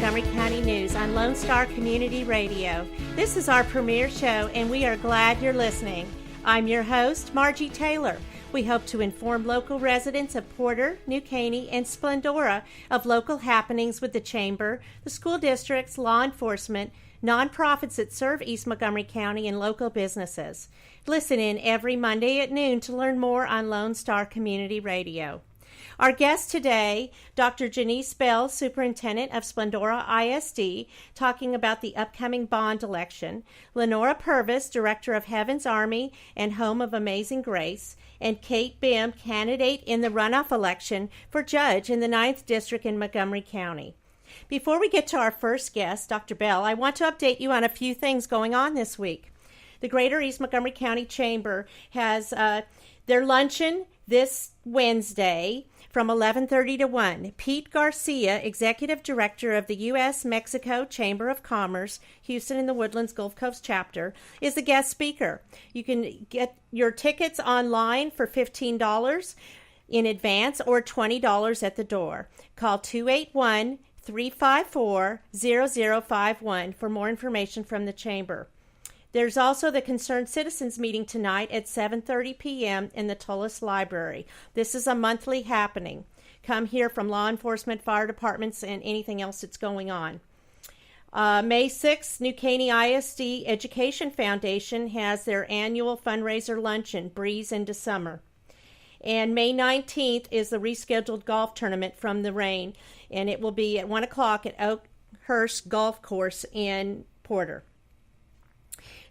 Montgomery County News on Lone Star Community Radio. This is our premiere show, and we are glad you're listening. I'm your host, Margie Taylor. We hope to inform local residents of Porter, New Caney, and Splendora of local happenings with the Chamber, the school districts, law enforcement, nonprofits that serve East Montgomery County, and local businesses. Listen in every Monday at noon to learn more on Lone Star Community Radio. Our guest today, Dr. Genese Bell, Superintendent of Splendora ISD, talking about the upcoming bond election, Nora Purvis, Director of Heaven's Army and Home of Amazing Grace, and Kate Bihm-Candidate in the runoff election for judge in the 9th District in Montgomery County. Before we get to our first guest, Dr. Bell, I want to update you on a few things going on this week. The Greater East Montgomery County Chamber has their luncheon this Wednesday from 11:30 to 1. Pete Garcia, Executive Director of the U.S.-Mexico Chamber of Commerce, Houston and the Woodlands Gulf Coast Chapter, is the guest speaker. You can get your tickets online for $15 in advance or $20 at the door. Call 281-354-0051 for more information from the Chamber. There's also the Concerned Citizens meeting tonight at 7:30 p.m. in the Tullis Library. This is a monthly happening. Come hear from law enforcement, fire departments, and anything else that's going on. May 6th, New Caney ISD Education Foundation has their annual fundraiser luncheon, Breeze into Summer. And May 19th is the rescheduled golf tournament from the rain, and it will be at 1 o'clock at Oakhurst Golf Course in Porter.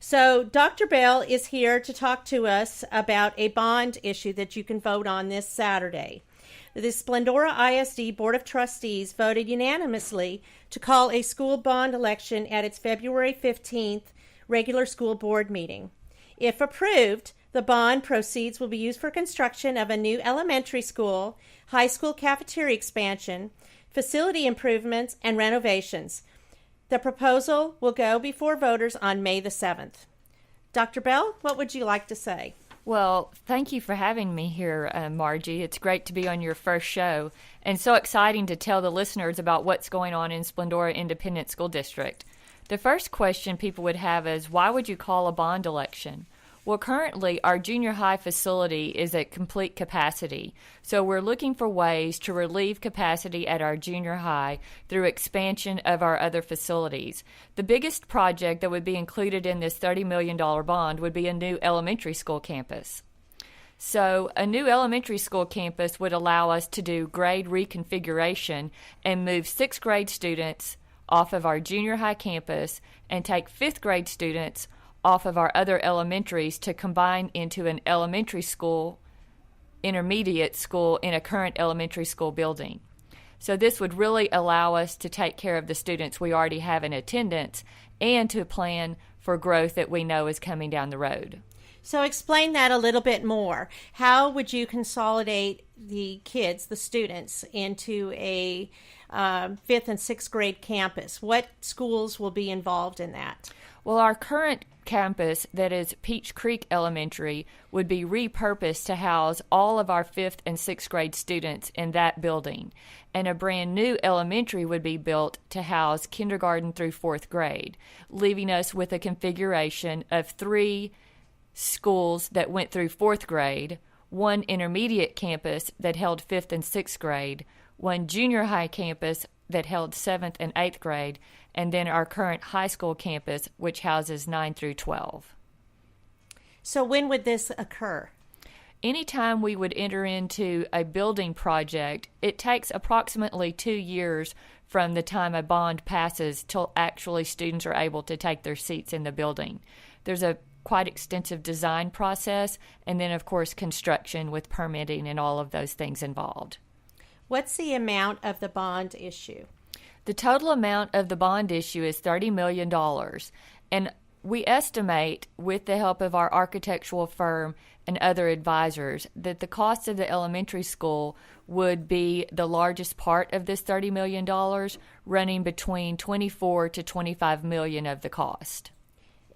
So Dr. Bell is here to talk to us about a bond issue that you can vote on this Saturday. The Splendora ISD Board of Trustees voted unanimously to call a school bond election at its February 15th regular school board meeting. If approved, the bond proceeds will be used for construction of a new elementary school, high school cafeteria expansion, facility improvements, and renovations. The proposal will go before voters on May the 7th. Dr. Bell, what would you like to say? Well, thank you for having me here, Margie. It's great to be on your first show, and so exciting to tell the listeners about what's going on in Splendora Independent School District. The first question people would have is, why would you call a bond election? Well, currently, our junior high facility is at complete capacity, so we're looking for ways to relieve capacity at our junior high through expansion of our other facilities. The biggest project that would be included in this $30 million bond would be a new elementary school campus. So a new elementary school campus would allow us to do grade reconfiguration and move 6th grade students off of our junior high campus and take 5th grade students off of our other elementaries to combine into an elementary school, intermediate school in a current elementary school building. So this would really allow us to take care of the students we already have in attendance and to plan for growth that we know is coming down the road. So explain that a little bit more. How would you consolidate the kids, the students, into a 5th and 6th grade campus? What schools will be involved in that? Well, our current campus, that is Peach Creek Elementary, would be repurposed to house all of our 5th and 6th grade students in that building. And a brand new elementary would be built to house kindergarten through 4th grade, leaving us with a configuration of 3 schools that went through 4th grade, 1 intermediate campus that held 5th and 6th grade, 1 junior high campus that held 7th and 8th grade, and then our current high school campus, which houses 9 through 12. So when would this occur? Anytime we would enter into a building project, it takes approximately 2 years from the time a bond passes till actually students are able to take their seats in the building. There's a quite extensive design process, and then, of course, construction with permitting and all of those things involved. What's the amount of the bond issue? The total amount of the bond issue is $30 million, and we estimate, with the help of our architectural firm and other advisors, that the cost of the elementary school would be the largest part of this $30 million, running between $24 to $25 million of the cost.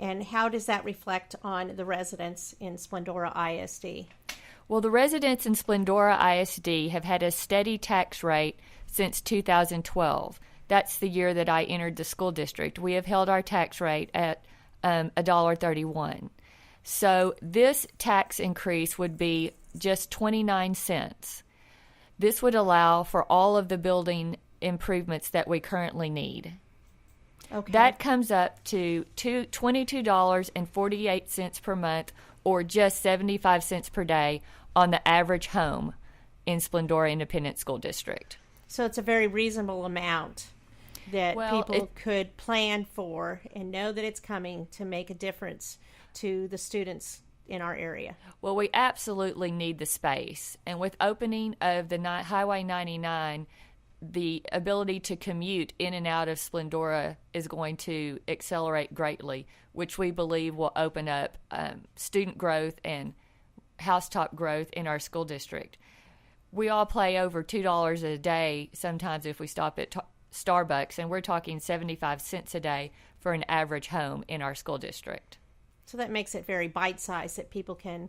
And how does that reflect on the residents in Splendora ISD? Well, the residents in Splendora ISD have had a steady tax rate since 2012. That's the year that I entered the school district. We have held our tax rate at $1.31. So this tax increase would be just 29 cents. This would allow for all of the building improvements that we currently need. Okay. That comes up to $22.48 per month, or just 75 cents per day on the average home in Splendora Independent School District. So it's a very reasonable amount that people could plan for and know that it's coming to make a difference to the students in our area. Well, we absolutely need the space. And with opening of the Highway 99, the ability to commute in and out of Splendora is going to accelerate greatly, which we believe will open up student growth and housetop growth in our school district. We all pay over $2 a day sometimes if we stop at Starbucks, and we're talking 75 cents a day for an average home in our school district. So that makes it very bite-sized, that people can,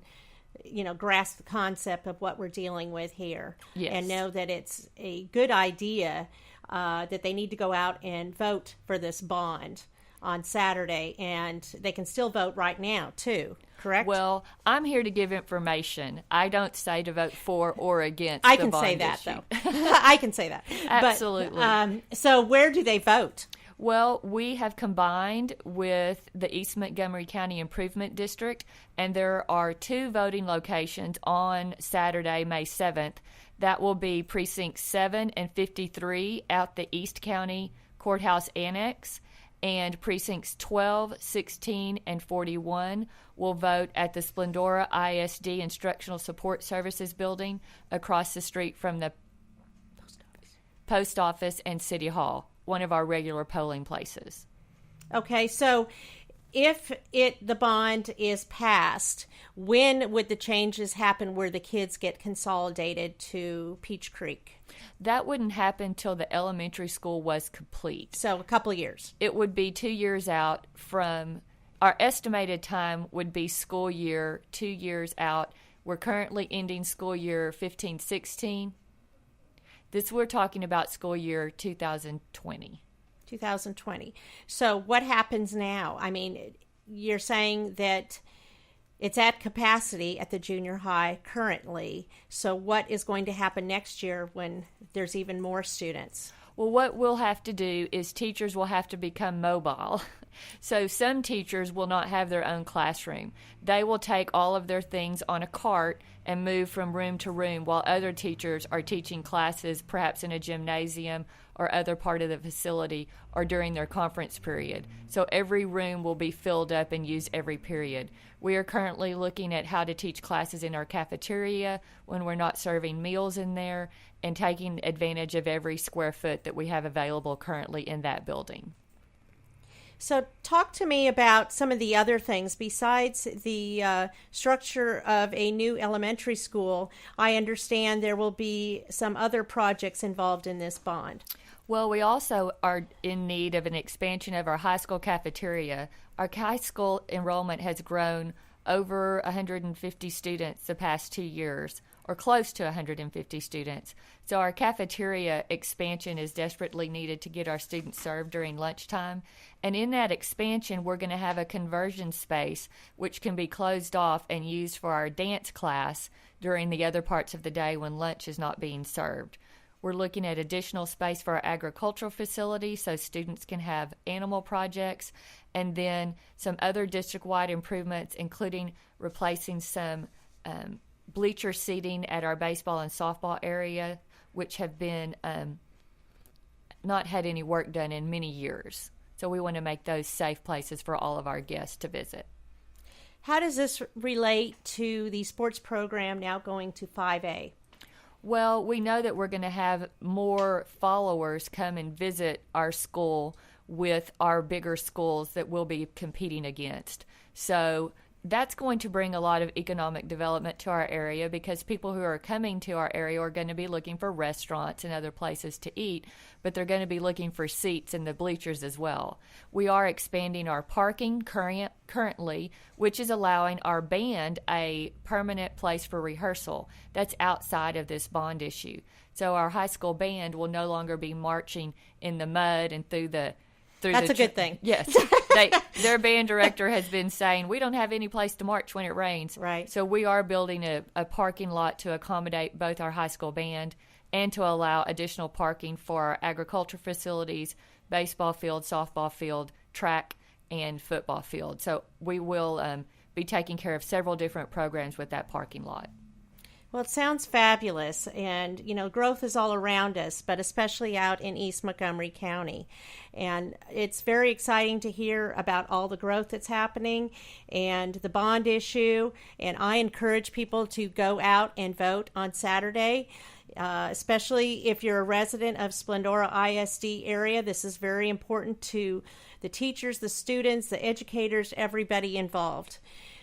grasp the concept of what we're dealing with here. Yes. And know that it's a good idea, that they need to go out and vote for this bond on Saturday, and they can still vote right now too, correct? Well, I'm here to give information. I don't say to vote for or against I the can bond say that, issue. though. I can say that. Absolutely. But, so where do they vote? Well, we have combined with the East Montgomery County Improvement District, and there are 2 voting locations on Saturday, May 7th. That will be Precinct 7 and 53 at the East County Courthouse Annex, and Precincts 12, 16, and 41 will vote at the Splendora ISD Instructional Support Services building across the street from the Post Office and City Hall, one of our regular polling places. Okay, so if the bond is passed, when would the changes happen where the kids get consolidated to Peach Creek? That wouldn't happen till the elementary school was complete. So a couple of years. It would be 2 years out from our estimated time would be school year 2 years out. We're currently ending school year 15-16. We're talking about school year 2020. 2020. So what happens now? I mean, you're saying that it's at capacity at the junior high currently. So what is going to happen next year when there's even more students? Well, what we'll have to do is teachers will have to become mobile. So some teachers will not have their own classroom. They will take all of their things on a cart and move from room to room, while other teachers are teaching classes perhaps in a gymnasium or other part of the facility or during their conference period. So every room will be filled up and used every period. We are currently looking at how to teach classes in our cafeteria when we're not serving meals in there, and taking advantage of every square foot that we have available currently in that building. So talk to me about some of the other things besides the structure of a new elementary school. I understand there will be some other projects involved in this bond. Well, we also are in need of an expansion of our high school cafeteria. Our high school enrollment has grown over 150 students the past 2 years, or close to 150 students. So our cafeteria expansion is desperately needed to get our students served during lunchtime. And in that expansion, we're going to have a conversion space which can be closed off and used for our dance class during the other parts of the day when lunch is not being served. We're looking at additional space for our agricultural facility so students can have animal projects, and then some other district-wide improvements, including replacing some bleacher seating at our baseball and softball area, which have been not had any work done in many years. So we want to make those safe places for all of our guests to visit. How does this relate to the sports program now going to 5A? Well, we know that we're going to have more followers come and visit our school with our bigger schools that we'll be competing against. So that's going to bring a lot of economic development to our area, because people who are coming to our area are going to be looking for restaurants and other places to eat, but they're going to be looking for seats in the bleachers as well. We are expanding our parking currently, which is allowing our band a permanent place for rehearsal that's outside of this bond issue. So our high school band will no longer be marching in the mud and through the That's a good thing. Yes. Their band director has been saying, we don't have any place to march when it rains. Right. So we are building a parking lot to accommodate both our high school band and to allow additional parking for our agriculture facilities, baseball field, softball field, track, and football field. So we will be taking care of several different programs with that parking lot. Well, it sounds fabulous, and, growth is all around us, but especially out in East Montgomery County. And it's very exciting to hear about all the growth that's happening and the bond issue, and I encourage people to go out and vote on Saturday, especially if you're a resident of Splendora ISD area. This is very important to the teachers, the students, the educators, everybody involved.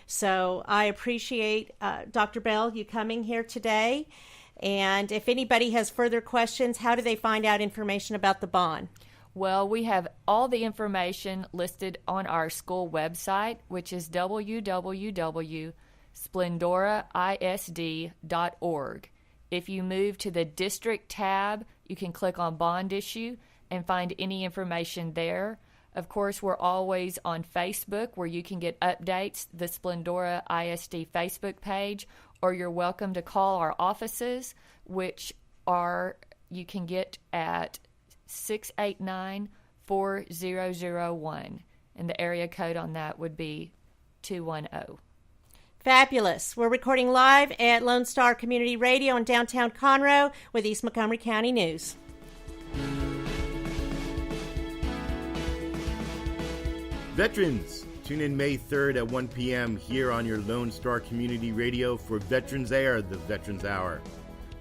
So I appreciate, Dr. Bell, you coming here today. And if anybody has further questions, how do they find out information about the bond? Well, we have all the information listed on our school website, which is www.splendoraisd.org. If you move to the district tab, you can click on bond issue and find any information there. Of course, we're always on Facebook, where you can get updates, the Splendora ISD Facebook page, or you're welcome to call our offices, which you can get at 689-4001, and the area code on that would be 210. Fabulous. We're recording live at Lone Star Community Radio in downtown Conroe with East Montgomery County News. Veterans, tune in May 3rd at 1 p.m. here on your Lone Star Community Radio for Veterans Air, the Veterans Hour,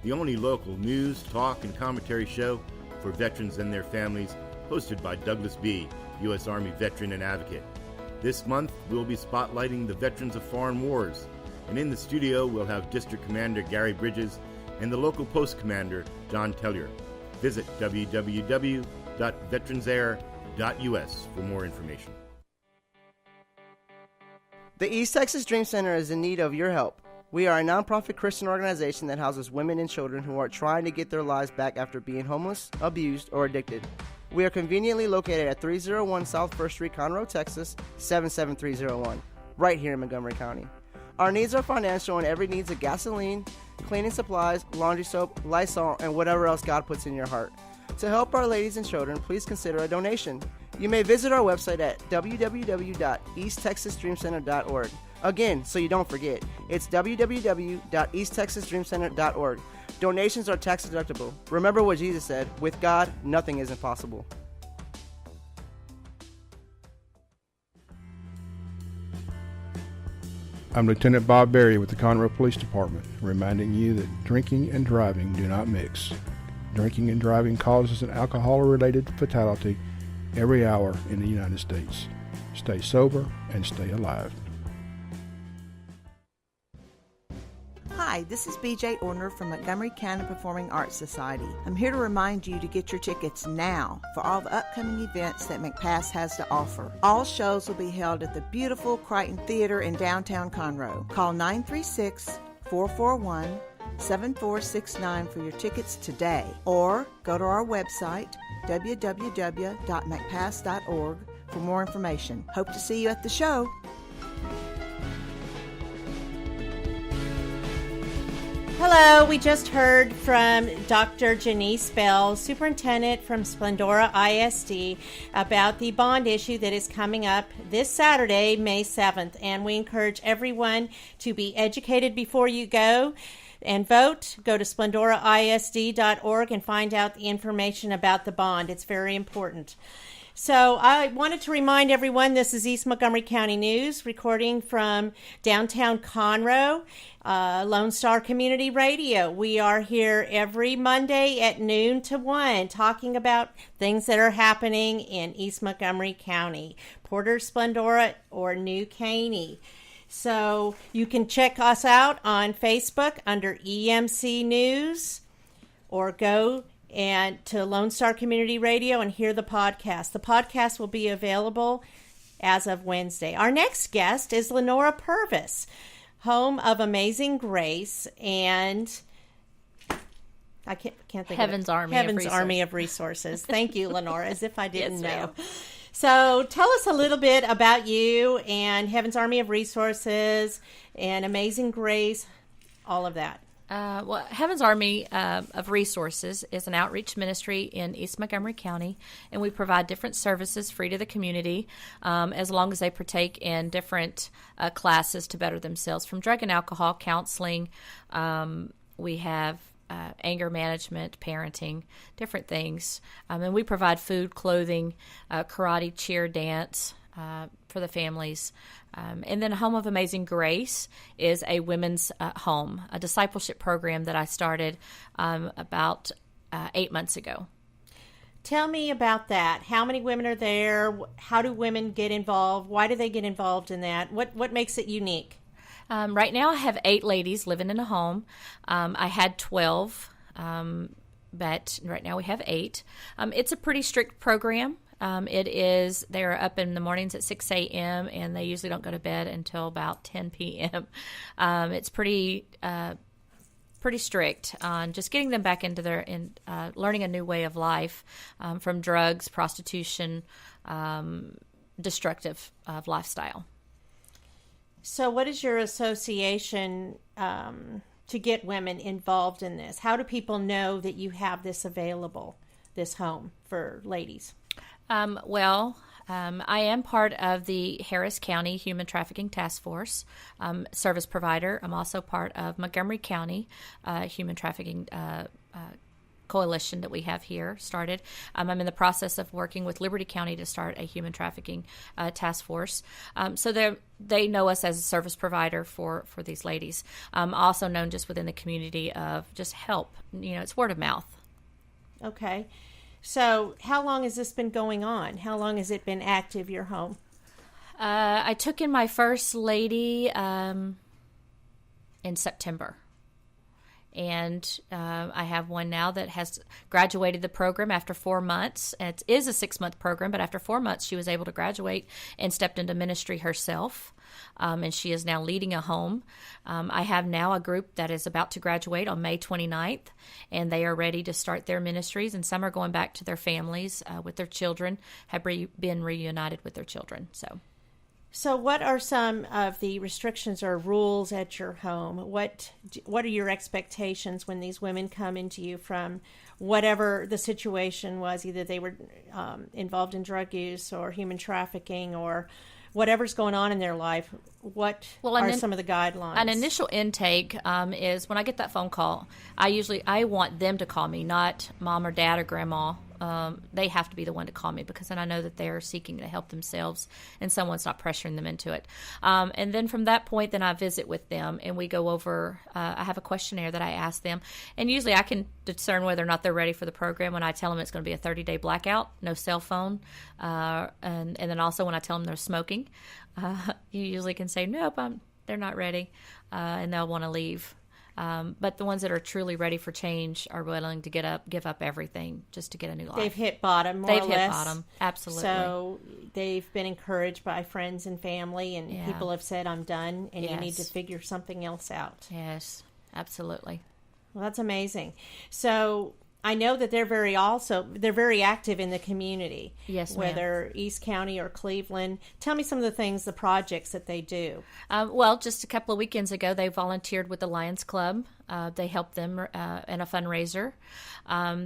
the only local news, talk, and commentary show for veterans and their families, hosted by Douglas B., U.S. Army veteran and advocate. This month, we'll be spotlighting the veterans of foreign wars, and in the studio, we'll have District Commander Gary Bridges and the local post commander, John Tellier. Visit www.veteransair.us for more information. The East Texas Dream Center is in need of your help. We are a nonprofit Christian organization that houses women and children who are trying to get their lives back after being homeless, abused, or addicted. We are conveniently located at 301 South 1st Street, Conroe, Texas, 77301, right here in Montgomery County. Our needs are financial, and every needs of gasoline, cleaning supplies, laundry soap, Lysol, and whatever else God puts in your heart. To help our ladies and children, please consider a donation. You may visit our website at www.easttexasdreamcenter.org. Again, so you don't forget, it's www.easttexasdreamcenter.org. Donations are tax deductible. Remember what Jesus said, with God, nothing is impossible. I'm Lieutenant Bob Berry with the Conroe Police Department, reminding you that drinking and driving do not mix. Drinking and driving causes an alcohol-related fatality every hour in the United States. Stay sober and stay alive. Hi, this is BJ Orner from Montgomery County Performing Arts Society. I'm here to remind you to get your tickets now for all the upcoming events that McPass has to offer. All shows will be held at the beautiful Crichton Theater in downtown Conroe. Call 936-441-7469 for your tickets today, or go to our website, www.mcpass.org, for more information. Hope to see you at the show. Hello, we just heard from Dr. Genese Bell, Superintendent from Splendora ISD, about the bond issue that is coming up this Saturday, May 7th. And we encourage everyone to be educated before you go and vote. Go to splendoraisd.org and find out the information about the bond. It's very important. So I wanted to remind everyone, this is East Montgomery County News, recording from downtown Conroe, Lone Star Community Radio. We are here every Monday at noon to 1, talking about things that are happening in East Montgomery County, Porter, Splendora, or New Caney. So you can check us out on Facebook under EMC News, or go and to Lone Star Community Radio and hear the podcast. The podcast will be available as of Wednesday. Our next guest is Nora Purvis, home of Amazing Grace and I can't think Heaven's of it. Army Heaven's of Army of Resources. Thank you, Lenora, as if I didn't Yes, know. So tell us a little bit about you and Heaven's Army of Resources and Amazing Grace, all of that. Well, Heaven's Army of Resources is an outreach ministry in East Montgomery County, and we provide different services free to the community as long as they partake in different classes to better themselves, from drug and alcohol, counseling. We have anger management, parenting, different things. And we provide food, clothing, karate, cheer, dance for the families. And then Home of Amazing Grace is a women's home, a discipleship program that I started about 8 months ago. Tell me about that. How many women are there? How do women get involved? Why do they get involved in that? What makes it unique? Right now I have 8 ladies living in a home. I had 12, but right now we have 8. It's a pretty strict program. They're up in the mornings at 6 a.m. and they usually don't go to bed until about 10 p.m. It's pretty strict on just getting them back into learning a new way of life from drugs, prostitution, destructive lifestyle. So what is your association to get women involved in this? How do people know that you have this available, this home for ladies? I am part of the Harris County Human Trafficking Task Force service provider. I'm also part of Montgomery County Human Trafficking coalition that we have here started. I'm in the process of working with Liberty County to start a human trafficking task force. So they know us as a service provider for these ladies. Also known just within the community of just help. It's word of mouth. Okay. So how long has this been going on? How long has it been active, your home? I took in my first lady in September. And I have one now that has graduated the program after 4 months. It is a 6-month program, but after 4 months, she was able to graduate and stepped into ministry herself. And she is now leading a home. I have now a group that is about to graduate on May 29th, and they are ready to start their ministries. And some are going back to their families with their children, have been reunited with their children. So what are some of the restrictions or rules at your home? What are your expectations when these women come into you from whatever the situation was, either they were involved in drug use or human trafficking or whatever's going on in their life? What are some of the guidelines? An initial intake is when I get that phone call, I want them to call me, not mom or dad or grandma. They have to be the one to call me because then I know that they're seeking to help themselves and someone's not pressuring them into it. And then from that point, then I visit with them and we go over, I have a questionnaire that I ask them. And usually I can discern whether or not they're ready for the program when I tell them it's going to be a 30-day blackout, no cell phone. And then also when I tell them they're smoking, you usually can say, nope, they're not ready, and they'll want to leave. But the ones that are truly ready for change are willing to give up everything just to get a new life. They've hit bottom, They've hit bottom, absolutely. So they've been encouraged by friends and family, and people have said, I'm done, and you need to figure something else out. Yes, absolutely. Well, that's amazing. So I know that they're very active in the community. Yes, whether East County or Cleveland. Tell me some of the projects that they do. Well, just a couple of weekends ago, they volunteered with the Lions Club. They helped them in a fundraiser.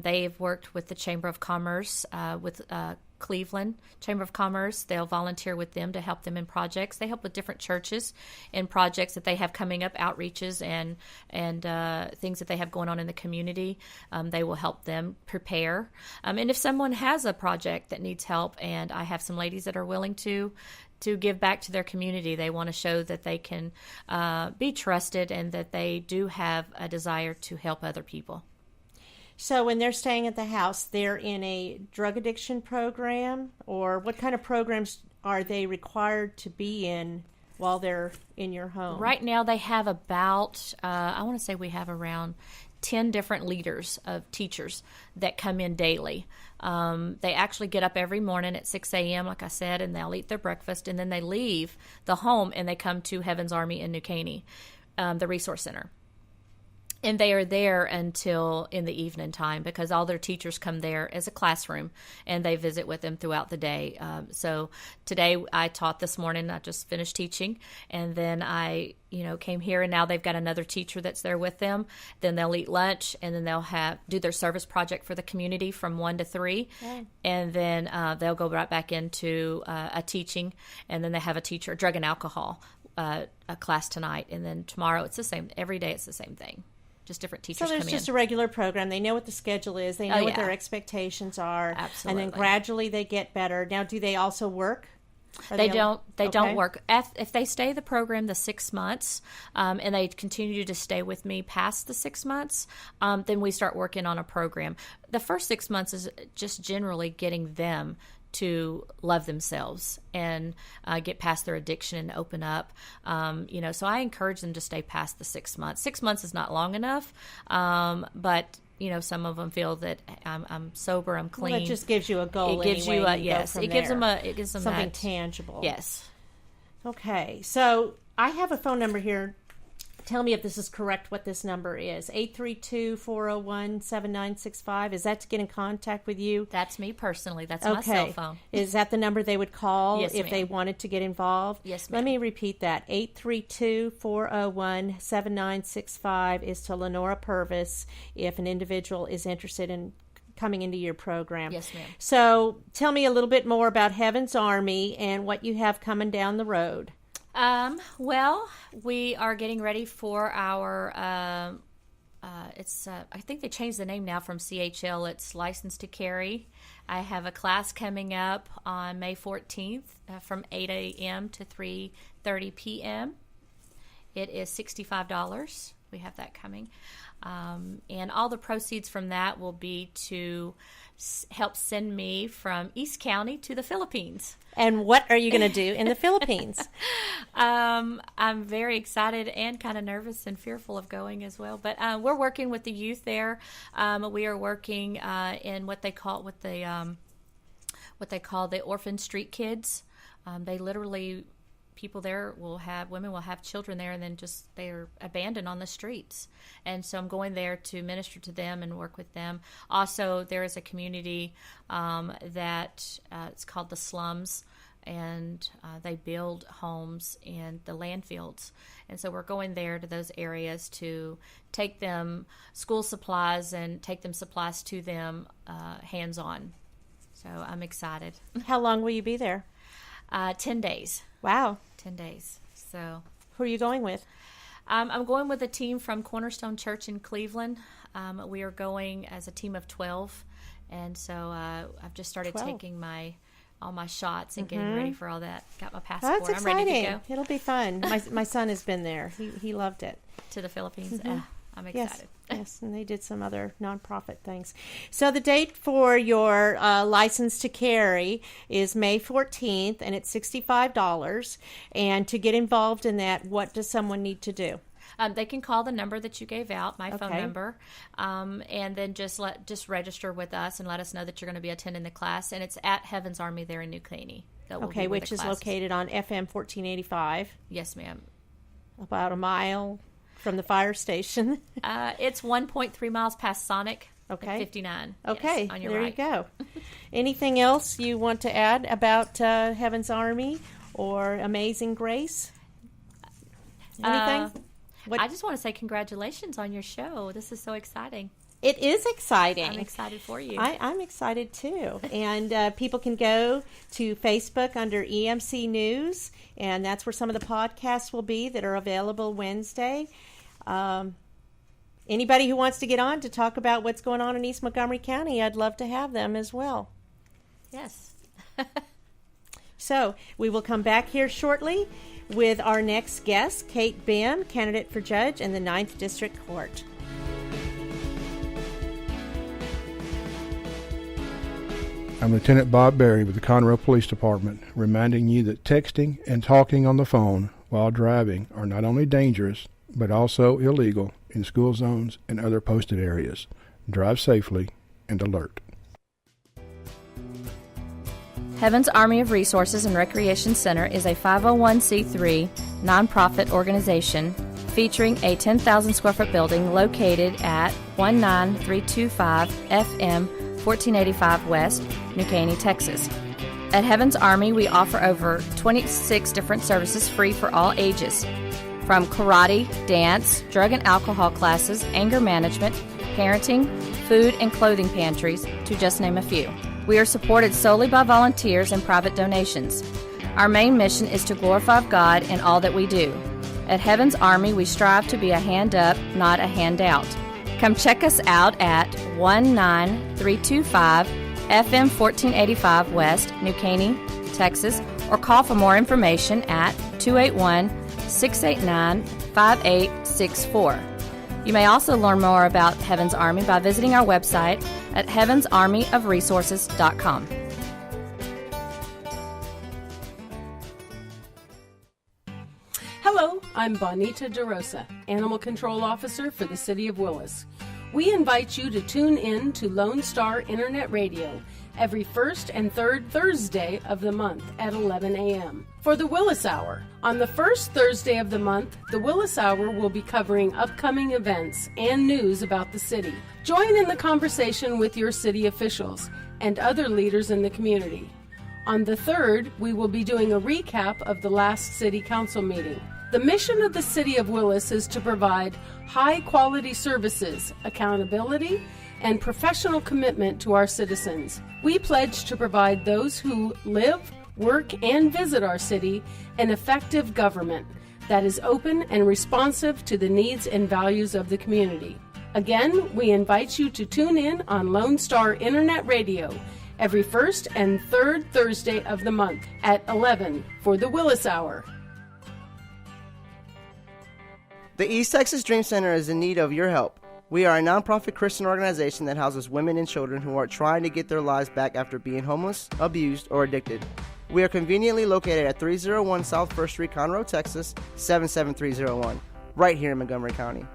They've worked with the Chamber of Commerce, with Cleveland Chamber of Commerce. They'll volunteer with them to help them in projects. They help with different churches in projects that they have coming up, outreaches and things that they have going on in the community. They will help them prepare. And if someone has a project that needs help, and I have some ladies that are willing to give back to their community, they want to show that they can be trusted and that they do have a desire to help other people. So when they're staying at the house, they're in a drug addiction program, or what kind of programs are they required to be in while they're in your home? Right now they have about, I want to say we have around 10 different leaders of teachers that come in daily. They actually get up every morning at 6 a.m., like I said, and they'll eat their breakfast, and then they leave the home and they come to Heaven's Army in New Caney, the Resource Center. And they are there until in the evening time because all their teachers come there as a classroom and they visit with them throughout the day. So today I taught this morning. I just finished teaching, and then I came here, and now they've got another teacher that's there with them. Then they'll eat lunch, and then they'll do their service project for the community from 1 to 3. Yeah. And then they'll go right back into a teaching, and then they have a teacher, drug and alcohol a class tonight. And then tomorrow it's the same. Every day it's the same thing. Just different teachers come in. So there's just a regular program. They know what the schedule is. They know what their expectations are. Absolutely. And then gradually they get better. Now, do they also work? They don't work. If they stay the program the 6 months and they continue to stay with me past the 6 months, then we start working on a program. The first 6 months is just generally getting them to love themselves and get past their addiction and open up. So I encourage them to stay past the 6 months. 6 months is not long enough, but some of them feel that I'm sober, I'm clean. Well, it just gives you a goal. It gives you it gives them something that tangible. Yes. Okay, so I have a phone number here. Tell me if this is correct, what this number is. 832-401-7965. Is that to get in contact with you? That's me personally. That's my cell phone. Is that the number they would call yes, if ma'am. they wanted to get involved? Yes, ma'am. Let me repeat that. 832-401-7965 is to Nora Purvis if an individual is interested in coming into your program. Yes, ma'am. So tell me a little bit more about Heaven's Army and what you have coming down the road. Well, we are getting ready for our, I think they changed the name now from CHL. It's Licensed to Carry. I have a class coming up on May 14th from 8 a.m. to 3:30 p.m. It is $65. We have that coming. And all the proceeds from that will be to help send me from East County to the Philippines. And what are you going to do in the Philippines? I'm very excited and kind of nervous and fearful of going as well. But we're working with the youth there. We are working in what they call the orphan street kids. They literally, women will have children there, and then just they're abandoned on the streets. And so I'm going there to minister to them and work with them. Also, there is a community that it's called the Slums, and they build homes in the landfills. And so we're going there to those areas to take them school supplies and take them supplies to them hands-on. So I'm excited. How long will you be there? 10 days. Wow. 10 days. So, who are you going with? I'm going with a team from Cornerstone Church in Cleveland. We are going as a team of 12. And so I've just started 12. taking all my shots and getting ready for all that. Got my passport. That's exciting. I'm ready to go. It'll be fun. My son has been there. He loved it. To the Philippines. I'm excited. Yes, and they did some other nonprofit things. So the date for your license to carry is May 14th, and it's $65. And to get involved in that, what does someone need to do? They can call the number that you gave out, my phone number, and then just register with us and let us know that you're going to be attending the class. And it's at Heaven's Army there in New Caney. Okay, which is located on FM 1485. Yes, ma'am. About a mile from the fire station. It's 1.3 miles past Sonic. Okay. 59. Okay, yes, on your there right. you go. Anything else you want to add about Heaven's Army or Amazing Grace? Anything? I just want to say congratulations on your show. This is so exciting. It is exciting. I'm excited for you. I'm excited too. And people can go to Facebook under EMC News, and that's where some of the podcasts will be that are available Wednesday. Anybody who wants to get on to talk about what's going on in East Montgomery County, I'd love to have them as well. Yes. So we will come back here shortly with our next guest, Kate Bihm, candidate for judge in the 9th District Court. I'm Lieutenant Bob Berry with the Conroe Police Department, reminding you that texting and talking on the phone while driving are not only dangerous, but also illegal in school zones and other posted areas. Drive safely and alert. Heavens Army of Resources and Recreation Center is a 501c3 nonprofit organization featuring a 10,000 square foot building located at 19325 FM 1485 West, New Caney, Texas. At Heavens Army, we offer over 26 different services free for all ages, from karate, dance, drug and alcohol classes, anger management, parenting, food and clothing pantries, to just name a few. We are supported solely by volunteers and private donations. Our main mission is to glorify God in all that we do. At Heavens Army, we strive to be a hand up, not a handout. Come check us out at 19325 FM 1485 West, New Caney, Texas, or call for more information at 281-689-5864. You may also learn more about Heavens Army by visiting our website at heavensarmyofresources.com. Hello, I'm Bonita DeRosa, Animal Control Officer for the City of Willis. We invite you to tune in to Lone Star Internet Radio every first and third Thursday of the month at 11 a.m. for the Willis Hour. On the first Thursday of the month, the Willis Hour will be covering upcoming events and news about the city. Join in the conversation with your city officials and other leaders in the community. On the third, we will be doing a recap of the last City Council meeting. The mission of the City of Willis is to provide high-quality services, accountability, and professional commitment to our citizens. We pledge to provide those who live, work, and visit our city an effective government that is open and responsive to the needs and values of the community. Again, we invite you to tune in on Lone Star Internet Radio every first and third Thursday of the month at 11 for the Willis Hour. The East Texas Dream Center is in need of your help. We are a nonprofit Christian organization that houses women and children who are trying to get their lives back after being homeless, abused, or addicted. We are conveniently located at 301 South 1st Street, Conroe, Texas, 77301, right here in Montgomery County.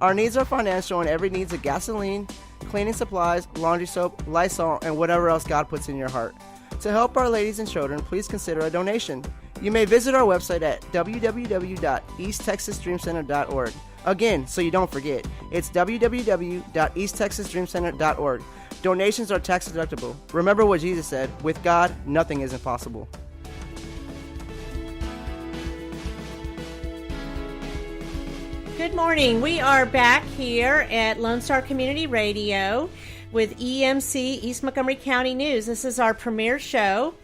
Our needs are financial, and every needs of gasoline, cleaning supplies, laundry soap, Lysol, and whatever else God puts in your heart. To help our ladies and children, please consider a donation. You may visit our website at www.easttexasdreamcenter.org. Again, so you don't forget, it's www.easttexasdreamcenter.org. Donations are tax deductible. Remember what Jesus said, with God, nothing is impossible. Good morning. We are back here at Lone Star Community Radio with EMC, East Montgomery County News. This is our premiere show,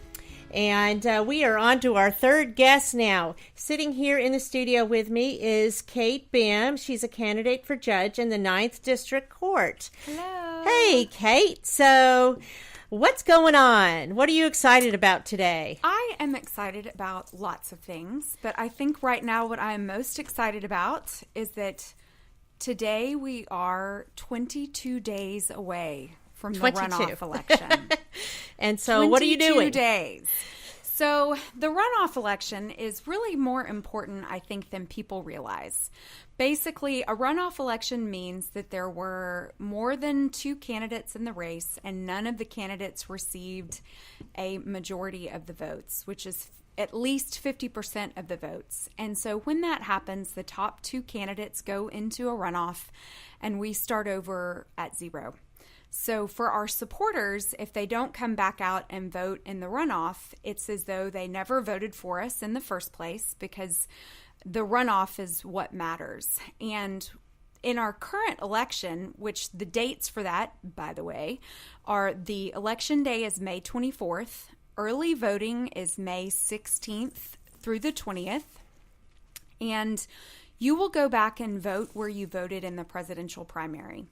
and we are on to our third guest now. Sitting here in the studio with me is Kate Bihm. She's a candidate for judge in the 9th District Court. Hello. Hey, Kate. So, what's going on? What are you excited about today? I am excited about lots of things, but I think right now what I'm most excited about is that today we are 22 days away from the runoff election. And so what are you doing? 22 days. So the runoff election is really more important, I think, than people realize. Basically, a runoff election means that there were more than 2 candidates in the race, and none of the candidates received a majority of the votes, which is at least 50% of the votes. And so when that happens, the top 2 candidates go into a runoff, and we start over at 0. So for our supporters, if they don't come back out and vote in the runoff, it's as though they never voted for us in the first place, because the runoff is what matters. And in our current election, which the dates for that, by the way, are the election day is May 24th, early voting is May 16th through the 20th, and you will go back and vote where you voted in the presidential primary.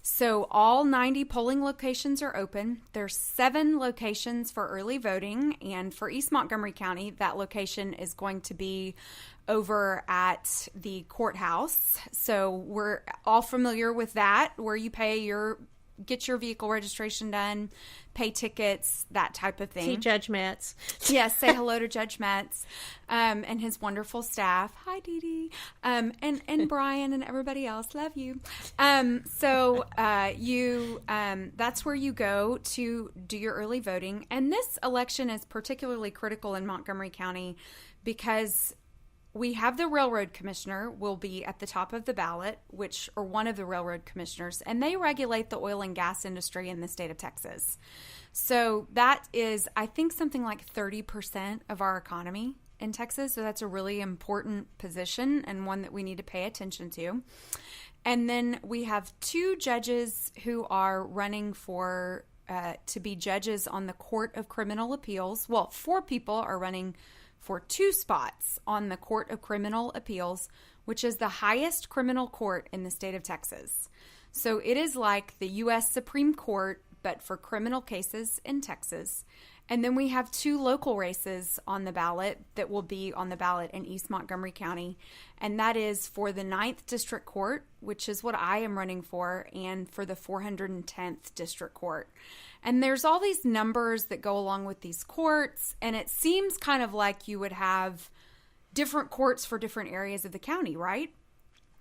So all 90 polling locations are open. There's 7 locations for early voting, and for East Montgomery County, that location is going to be over at the courthouse. So we're all familiar with that, where you pay your get your vehicle registration done, pay tickets, that type of thing. See Judge Metz. Yes, say hello to Judge Metz and his wonderful staff. Hi, Dee Dee. And Brian and everybody else. Love you. That's where you go to do your early voting. And this election is particularly critical in Montgomery County because we have the railroad commissioner will be at the top of the ballot, or one of the railroad commissioners, and they regulate the oil and gas industry in the state of Texas. So that is, I think, something like 30% of our economy in Texas. So that's a really important position and one that we need to pay attention to. And then we have 2 judges who are running for to be judges on the Court of Criminal Appeals. Well, 4 people are running for 2 spots on the Court of Criminal Appeals, which is the highest criminal court in the state of Texas. So it is like the U.S. Supreme Court, but for criminal cases in Texas. And then we have 2 local races on the ballot that will be on the ballot in East Montgomery County. And that is for the 9th District Court, which is what I am running for, and for the 410th District Court. And there's all these numbers that go along with these courts, and it seems kind of like you would have different courts for different areas of the county, right?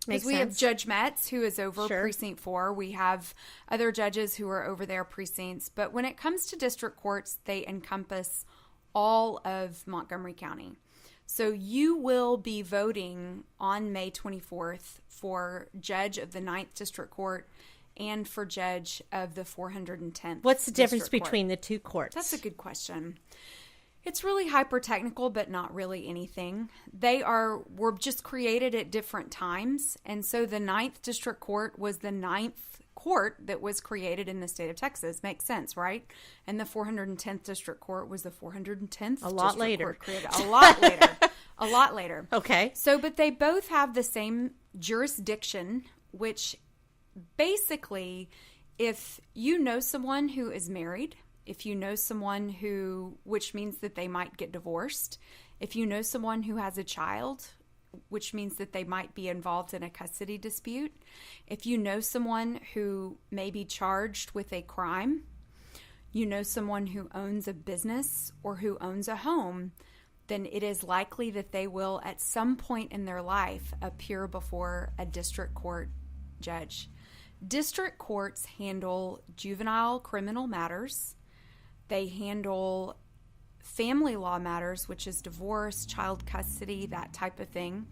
Because we have Judge Metz, who is over Precinct 4. We have other judges who are over their precincts. But when it comes to district courts, they encompass all of Montgomery County. So you will be voting on May 24th for judge of the 9th District Court and for judge of the 410th. What's the difference between the 2 courts? That's a good question. It's really hyper-technical, but not really anything. Were just created at different times. And so the 9th District Court was the 9th court that was created in the state of Texas. Makes sense, right? And the 410th District Court was the 410th A lot later. Court created. A lot later. A lot later. Okay. So, but they both have the same jurisdiction, which basically, if you know someone who is married, if you know someone which means that they might get divorced, if you know someone who has a child, which means that they might be involved in a custody dispute, if you know someone who may be charged with a crime, you know someone who owns a business or who owns a home, then it is likely that they will at some point in their life appear before a district court judge. District courts handle juvenile criminal matters. They handle family law matters, which is divorce, child custody, that type of thing.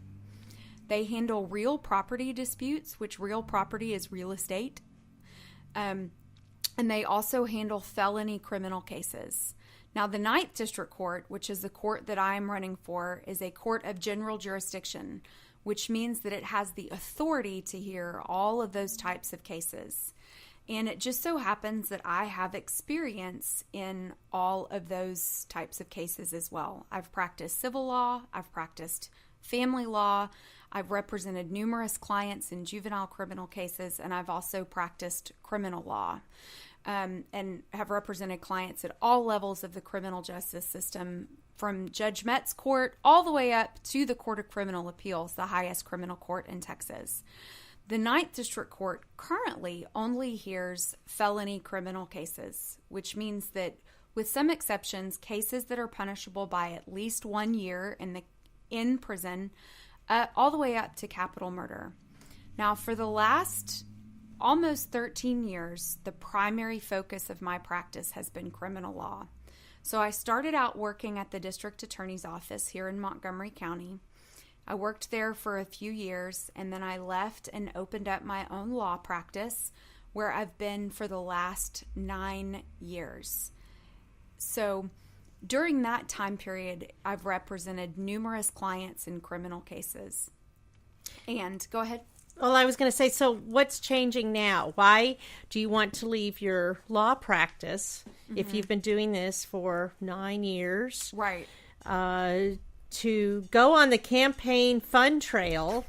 They handle real property disputes, which real property is real estate. And they also handle felony criminal cases. Now, the 9th District Court, which is the court that I am running for, is a court of general jurisdiction, which means that it has the authority to hear all of those types of cases. And it just so happens that I have experience in all of those types of cases as well. I've practiced civil law, I've practiced family law, I've represented numerous clients in juvenile criminal cases, and I've also practiced criminal law. And have represented clients at all levels of the criminal justice system, from Judge Metz's court all the way up to the Court of Criminal Appeals, the highest criminal court in Texas. The 9th District Court currently only hears felony criminal cases, which means that, with some exceptions, cases that are punishable by at least 1 year in prison, all the way up to capital murder. Now, for the last almost 13 years, the primary focus of my practice has been criminal law. So I started out working at the district attorney's office here in Montgomery County. I worked there for a few years, and then I left and opened up my own law practice, where I've been for the last 9 years. So during that time period, I've represented numerous clients in criminal cases. And go ahead. Well, I was going to say, so what's changing now? Why do you want to leave your law practice if you've been doing this for 9 years? Right. To go on the campaign fun trail?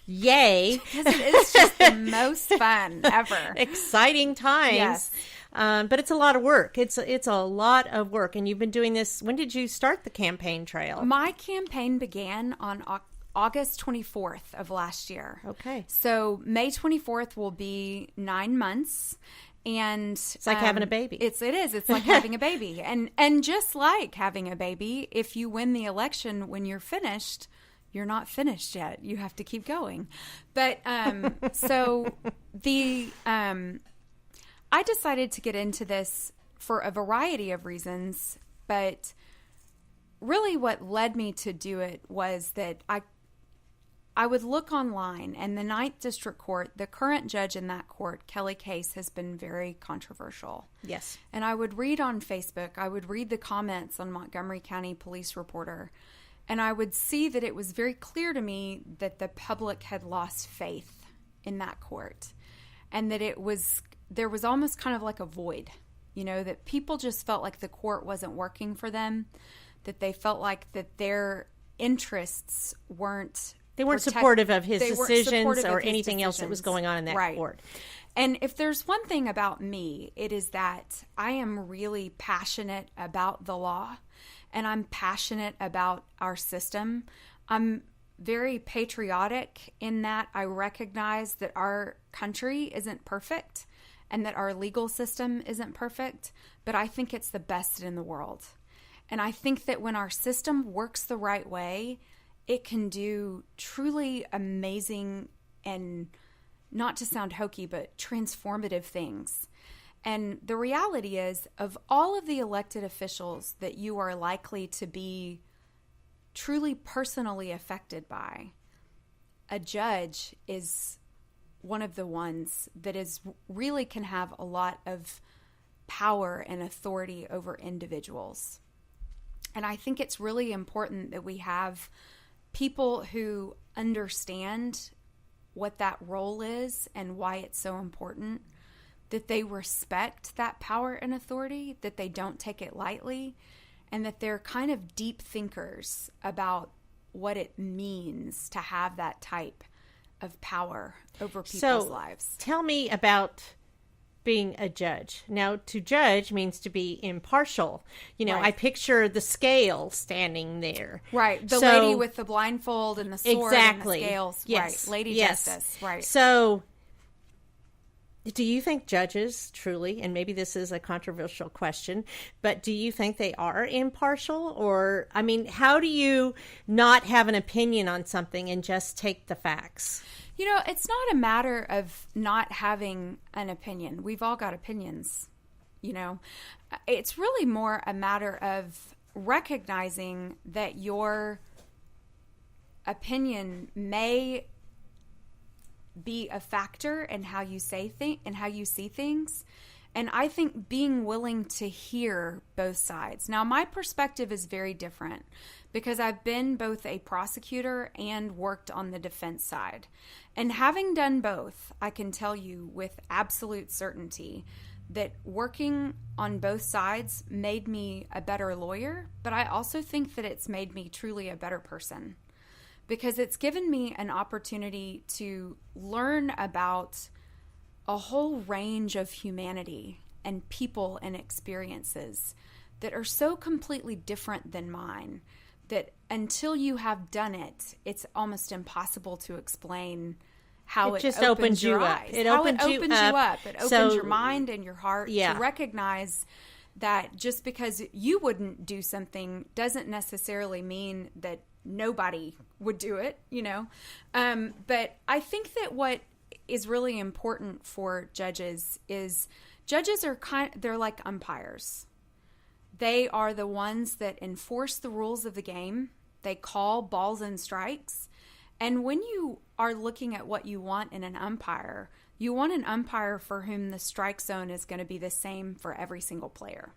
Yay. Because it is just the most fun ever. Exciting times. Yes. But it's a lot of work. It's a lot of work. And you've been doing this. When did you start the campaign trail? My campaign began on August 24th of last year. Okay. So May 24th will be 9 months. And it's like having a baby. It is. It's like having a baby. And just like having a baby, if you win the election when you're finished, you're not finished yet. You have to keep going. But so I decided to get into this for a variety of reasons, but really what led me to do it was that I would look online, and the 9th District Court, the current judge in that court, Kelly Case, has been very controversial. Yes. And I would read on Facebook, I would read the comments on Montgomery County Police Reporter, and I would see that it was very clear to me that the public had lost faith in that court, and that there was almost kind of like a void, that people just felt like the court wasn't working for them, that they felt like that their interests weren't... They weren't supportive of his decisions or anything else that was going on in that court. And if there's one thing about me, it is that I am really passionate about the law, and I'm passionate about our system. I'm very patriotic in that I recognize that our country isn't perfect and that our legal system isn't perfect, but I think it's the best in the world. And I think that when our system works the right way, it can do truly amazing and, not to sound hokey, but transformative things. And the reality is, of all of the elected officials that you are likely to be truly personally affected by, a judge is one of the ones that really can have a lot of power and authority over individuals. And I think it's really important that we have people who understand what that role is and why it's so important, that they respect that power and authority, that they don't take it lightly, and that they're kind of deep thinkers about what it means to have that type of power over people's lives. Tell me about being a judge. Now, to judge means to be impartial. Right. I picture the scale standing there. Right. The lady with the blindfold and the sword and the scales. Yes. Right. Lady Justice. Right. So, do you think judges truly, and maybe this is a controversial question, but do you think they are impartial? Or, how do you not have an opinion on something and just take the facts? It's not a matter of not having an opinion. We've all got opinions, It's really more a matter of recognizing that your opinion may be a factor in how you say and how you see things. And I think being willing to hear both sides. Now, my perspective is very different because I've been both a prosecutor and worked on the defense side. And having done both, I can tell you with absolute certainty that working on both sides made me a better lawyer, but I also think that it's made me truly a better person because it's given me an opportunity to learn about a whole range of humanity and people and experiences that are so completely different than mine that until you have done it, it's almost impossible to explain how it just opens your eyes. It opens you up. It opens your mind and your heart to recognize that just because you wouldn't do something doesn't necessarily mean that nobody would do it, But I think that what is really important for judges is judges are they're like umpires. They are the ones that enforce the rules of the game. They call balls and strikes. And when you are looking at what you want in an umpire, you want an umpire for whom the strike zone is going to be the same for every single player.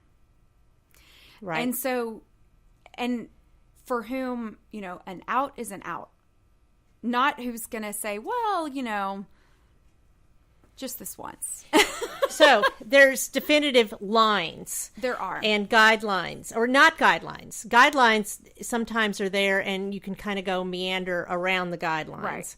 Right. And so, and for whom, an out is an out. Not who's going to say, well, just this once. So there's definitive lines. There are. And guidelines, or not guidelines. Guidelines sometimes are there and you can kind of go meander around the guidelines. Right.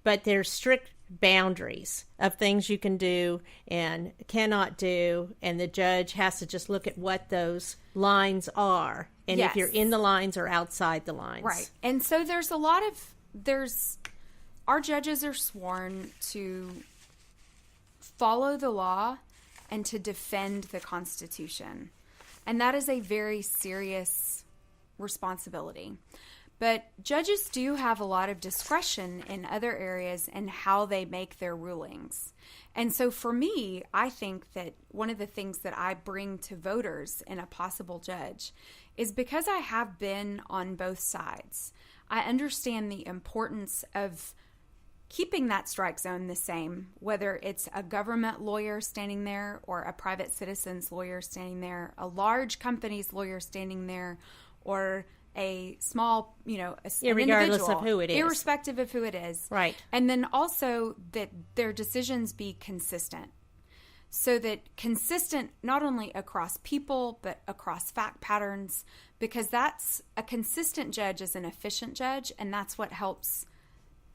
But there's strict boundaries of things you can do and cannot do. And the judge has to just look at what those lines are. And if you're in the lines or outside the lines. Right. And so our judges are sworn to follow the law and to defend the Constitution. And that is a very serious responsibility. But judges do have a lot of discretion in other areas in how they make their rulings. And so for me, I think that one of the things that I bring to voters in a possible judge is because I have been on both sides. I understand the importance of keeping that strike zone the same, whether it's a government lawyer standing there or a private citizen's lawyer standing there, a large company's lawyer standing there, or a small, regardless of who it is. Irrespective of who it is. Right. And then also that their decisions be consistent. So that consistent not only across people, but across fact patterns, because that's a consistent judge is an efficient judge, and that's what helps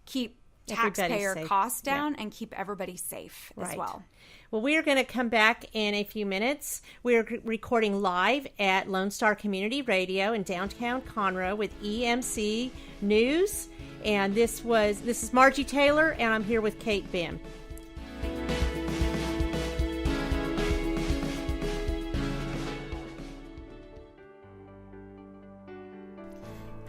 keep taxpayer costs down and keep everybody safe as well. Well, we are going to come back in a few minutes. We are recording live at Lone Star Community Radio in downtown Conroe with EMC News. And this is Margie Taylor, and I'm here with Kate Bihm.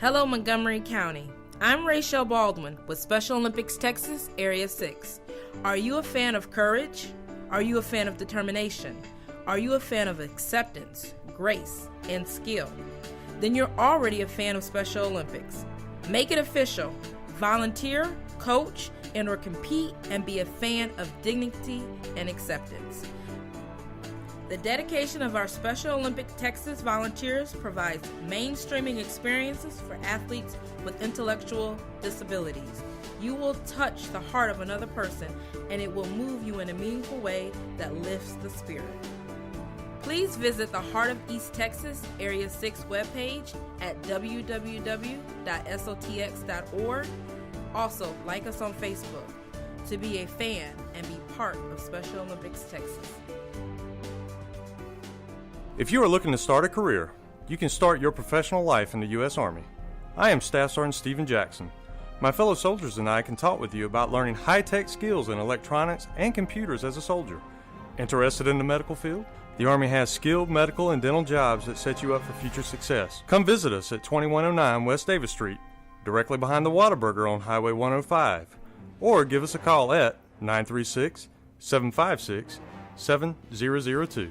Hello, Montgomery County. I'm Rachel Baldwin with Special Olympics Texas, Area 6. Are you a fan of courage? Are you a fan of determination? Are you a fan of acceptance, grace, and skill? Then you're already a fan of Special Olympics. Make it official. Volunteer, coach, and/or compete and be a fan of dignity and acceptance. The dedication of our Special Olympic Texas volunteers provides mainstreaming experiences for athletes with intellectual disabilities. You will touch the heart of another person, and it will move you in a meaningful way that lifts the spirit. Please visit the Heart of East Texas Area 6 webpage at www.sotx.org. Also, like us on Facebook to be a fan and be part of Special Olympics Texas. If you are looking to start a career, you can start your professional life in the U.S. Army. I am Staff Sergeant Stephen Jackson. My fellow soldiers and I can talk with you about learning high-tech skills in electronics and computers as a soldier. Interested in the medical field? The Army has skilled medical and dental jobs that set you up for future success. Come visit us at 2109 West Davis Street, directly behind the Whataburger on Highway 105, or give us a call at 936-756-7002.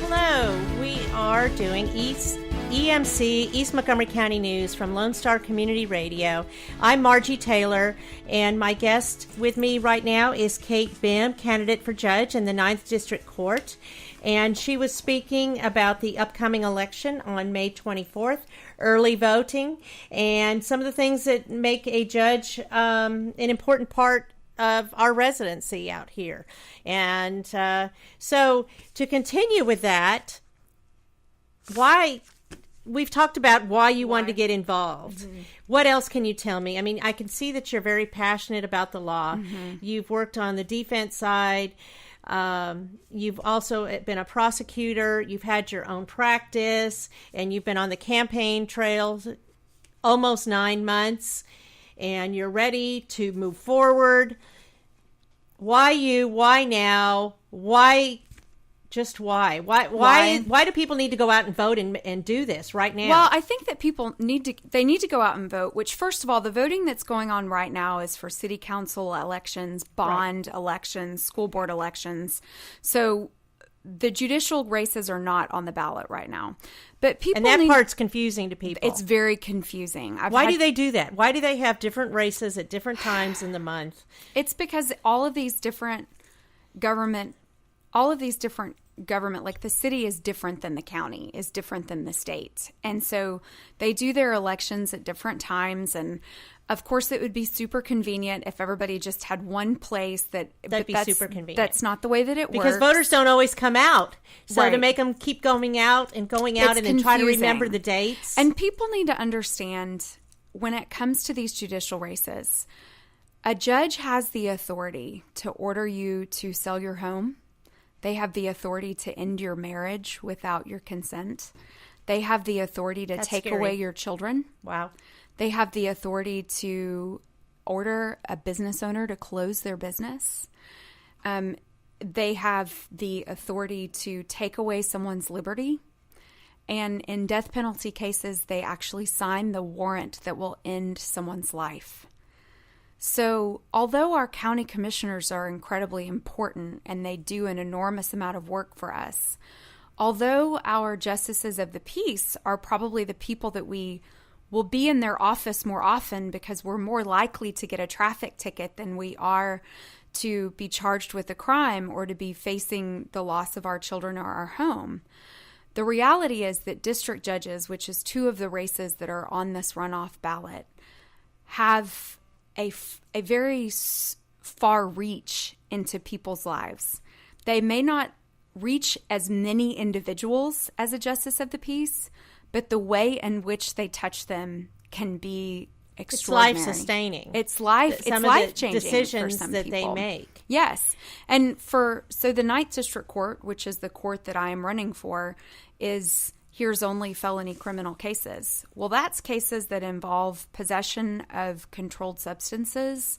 Hello, we are doing EMC, East Montgomery County News from Lone Star Community Radio. I'm Margie Taylor, and my guest with me right now is Kate Bihm, candidate for judge in the 9th District Court. And she was speaking about the upcoming election on May 24th, early voting, and some of the things that make a judge an important part of our residency out here. And so to continue with that, why we've talked about why you wanted to get involved. Mm-hmm. What else can you tell me? I mean, I can see that you're very passionate about the law. Mm-hmm. You've worked on the defense side. You've also been a prosecutor. You've had your own practice, and you've been on the campaign trail almost 9 months. And you're ready to move forward. Why you? Why now? Why? Just why? Why do people need to go out and vote and do this right now? Well, I think that people need to go out and vote, which first of all, the voting that's going on right now is for city council elections, bond elections, school board elections. So the judicial races are not on the ballot right now. But people part's confusing to people. It's very confusing. Why do they do that? Why do they have different races at different times in the month? It's because all of these different government, like the city is different than the county, is different than the state. And so they do their elections at different times. And of course, it would be super convenient if everybody just had one place that'd be super convenient. That's not the way that it works. Because voters don't always come out. So to make them keep going out and then try to remember the dates. And people need to understand when it comes to these judicial races, a judge has the authority to order you to sell your home. They have the authority to end your marriage without your consent. They have the authority to take away your children. Wow. They have the authority to order a business owner to close their business. They have the authority to take away someone's liberty. And in death penalty cases, they actually sign the warrant that will end someone's life. So although our county commissioners are incredibly important and they do an enormous amount of work for us, although our justices of the peace are probably the people that we will be in their office more often because we're more likely to get a traffic ticket than we are to be charged with a crime or to be facing the loss of our children or our home. The reality is that district judges, which is 2 of the races that are on this runoff ballot, have a very far reach into people's lives. They may not reach as many individuals as a justice of the peace, but the way in which they touch them can be extraordinary. It's life-sustaining. It's life-changing decisions for some that people. they make. Yes. And so the 9th District Court, which is the court that I am running for, here's only felony criminal cases. Well, that's cases that involve possession of controlled substances,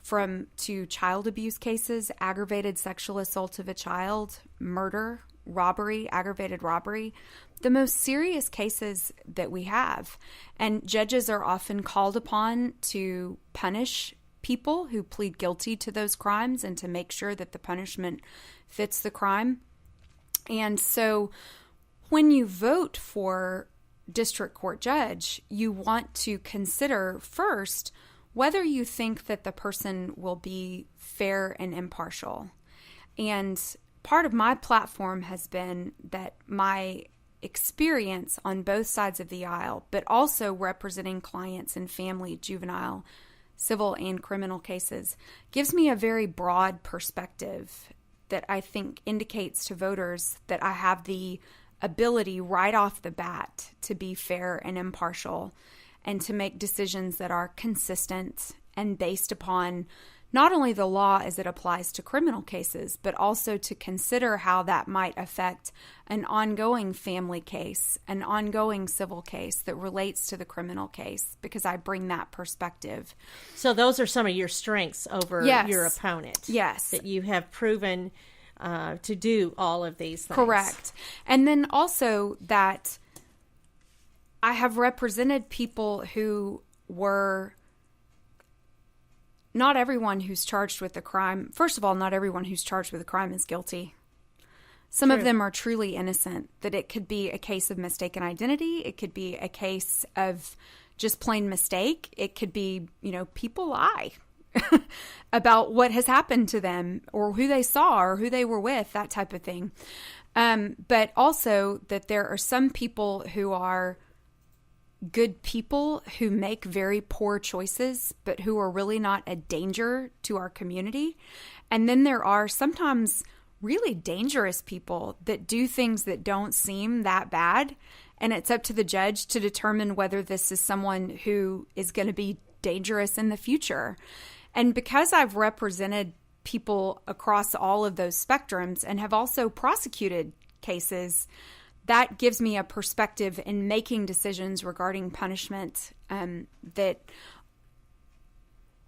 to child abuse cases, aggravated sexual assault of a child, murder, robbery, aggravated robbery, the most serious cases that we have. And judges are often called upon to punish people who plead guilty to those crimes and to make sure that the punishment fits the crime. And so when you vote for district court judge, you want to consider first whether you think that the person will be fair and impartial. And part of my platform has been that my experience on both sides of the aisle, but also representing clients in family, juvenile, civil, and criminal cases, gives me a very broad perspective that I think indicates to voters that I have the ability right off the bat to be fair and impartial and to make decisions that are consistent and based upon not only the law as it applies to criminal cases, but also to consider how that might affect an ongoing family case, an ongoing civil case that relates to the criminal case, because I bring that perspective. So those are some of your strengths over your opponent. Yes. That you have proven to do all of these things. Correct. And then also that I have represented people who were... Not everyone who's charged with a crime, first of all, not everyone who's charged with a crime is guilty. Some of them are truly innocent, that it could be a case of mistaken identity. It could be a case of just plain mistake. It could be, people lie about what has happened to them or who they saw or who they were with, that type of thing. But also that there are some people who are good people who make very poor choices, but who are really not a danger to our community. And then there are sometimes really dangerous people that do things that don't seem that bad. And it's up to the judge to determine whether this is someone who is going to be dangerous in the future. And because I've represented people across all of those spectrums and have also prosecuted cases, that gives me a perspective in making decisions regarding punishment that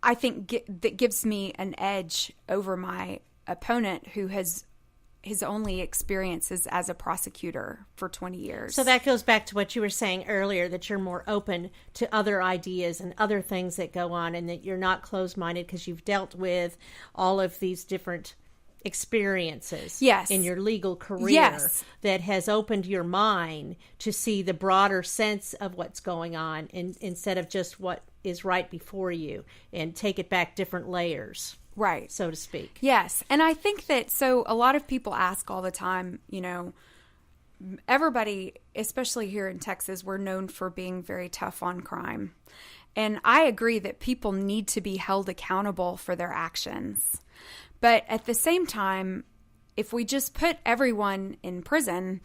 I think that gives me an edge over my opponent, who has his only experiences as a prosecutor for 20 years. So that goes back to what you were saying earlier, that you're more open to other ideas and other things that go on, and that you're not closed-minded because you've dealt with all of these different experiences in your legal career that has opened your mind to see the broader sense of what's going on instead of just what is right before you, and take it back different layers, right, so to speak. Yes. And I think that, so a lot of people ask all the time, everybody, especially here in Texas, we're known for being very tough on crime. And I agree that people need to be held accountable for their actions. But at the same time, if we just put everyone in prison,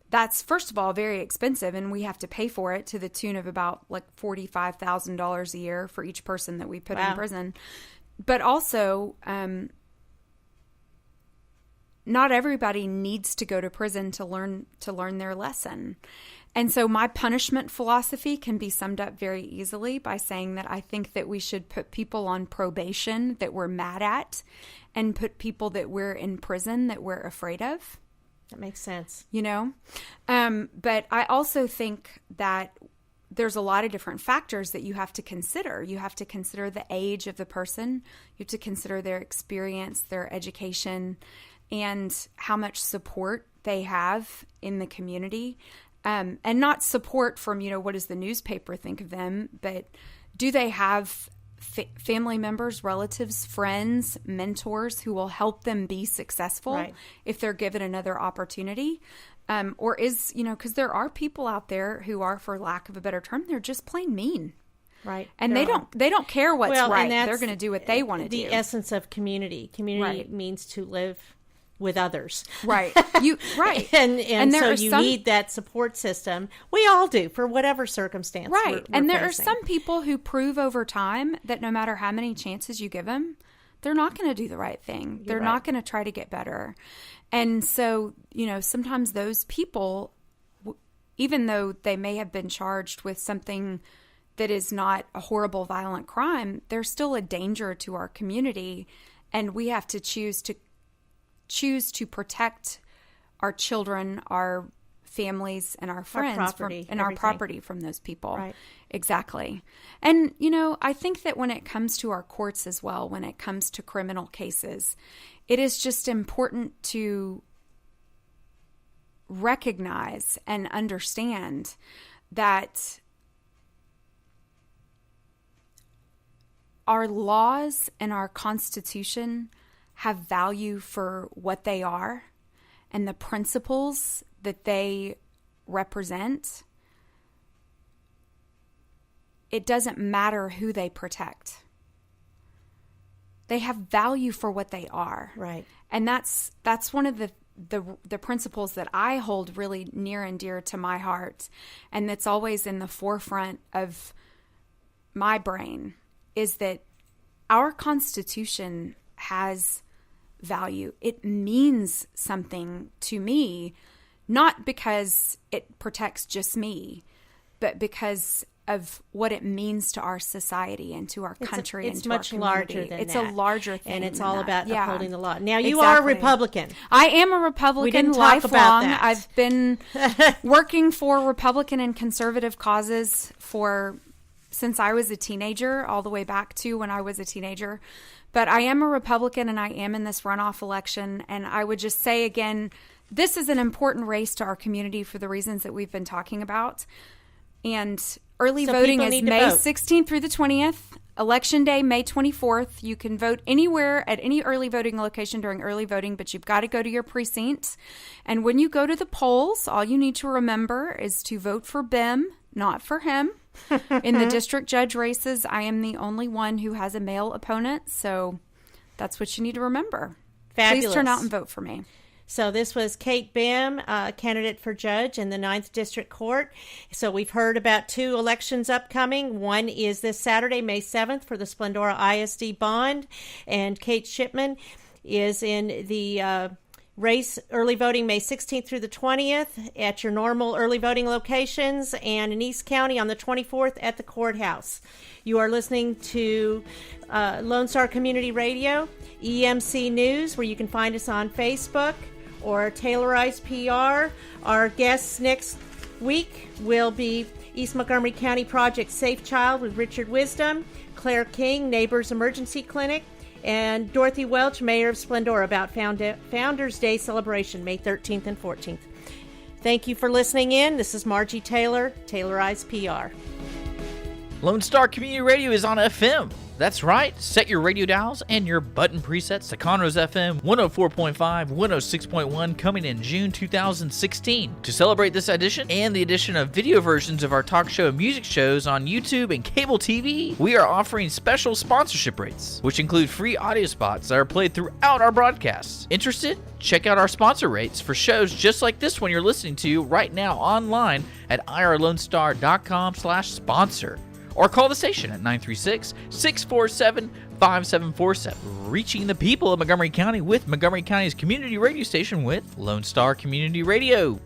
that's, first of all, very expensive, and we have to pay for it to the tune of about like $45,000 a year for each person that we put in prison. But also, not everybody needs to go to prison to learn their lesson. And so my punishment philosophy can be summed up very easily by saying that I think that we should put people on probation that we're mad at and put people that we're in prison that we're afraid of. That makes sense. You know? But I also think that there's a lot of different factors that you have to consider. You have to consider the age of the person. You have to consider their experience, their education, and how much support they have in the community. And not support from, what does the newspaper think of them, but do they have family members, relatives, friends, mentors who will help them be successful if they're given another opportunity? Or is, because there are people out there who are, for lack of a better term, they're just plain mean. Right. And they don't care what's right. They're going to do what they want to do. The essence of community. Community means to live with others. Right. And so you need that support system. We all do, for whatever circumstance. Right. We're there facing. are some people who prove over time that no matter how many chances you give them, they're not going to do the right thing. They're not going to try to get better. And so, sometimes those people, even though they may have been charged with something that is not a horrible, violent crime, they're still a danger to our community. And we have to choose to protect our children, our families, and our friends, our property from those people. Right. Exactly. And, I think that when it comes to our courts as well, when it comes to criminal cases, it is just important to recognize and understand that our laws and our Constitution have value for what they are and the principles that they represent. It doesn't matter who they protect. They have value for what they are. Right. And that's one of the principles that I hold really near and dear to my heart, and that's always in the forefront of my brain, is that our Constitution has value. It means something to me, not because it protects just me, but because of what it means to our society and to our country and to our community. It's much larger than that. It's a larger thing. And it's all about Yeah. upholding the law. Now, you are a Republican. I am a Republican. We didn't lifelong. talk about that. I've been working for Republican and conservative causes since I was a teenager, all the way back to when I was a teenager. But I am a Republican, and I am in this runoff election. And I would just say again, this is an important race to our community for the reasons that we've been talking about. And early voting is May 16th through the 20th. Election Day, May 24th. You can vote anywhere at any early voting location during early voting, but you've got to go to your precinct. And when you go to the polls, all you need to remember is to vote for Bim, not for him. In the district judge races, I am the only one who has a male opponent, so that's what you need to remember. Fabulous. Please turn out and vote for me. So this was Kate Bihm, candidate for judge in the 9th District Court. So we've heard about 2 elections upcoming. One is this Saturday, May 7th, for the Splendora ISD bond. And Kate Shipman is in the race early voting May 16th through the 20th at your normal early voting locations, and in East County on the 24th at the courthouse. You are listening to Lone Star Community Radio, EMC News, where you can find us on Facebook, or Taylorized PR. Our guests next week will be East Montgomery County Project Safe Child with Richard Wisdom, Claire King, Neighbors Emergency Clinic, and Dorothy Welch, Mayor of Splendora, about Founders Day celebration, May 13th and 14th. Thank you for listening in. This is Margie Taylor, Taylorized PR. Lone Star Community Radio is on FM. That's right. Set your radio dials and your button presets to Conroe's FM 104.5, 106.1, coming in June 2016. To celebrate this edition and the addition of video versions of our talk show and music shows on YouTube and cable TV, we are offering special sponsorship rates, which include free audio spots that are played throughout our broadcasts. Interested? Check out our sponsor rates for shows just like this one you're listening to right now online at irlonestar.com/sponsor. Or call the station at 936-647-5747. Reaching the people of Montgomery County with Montgomery County's community radio station with Lone Star Community Radio.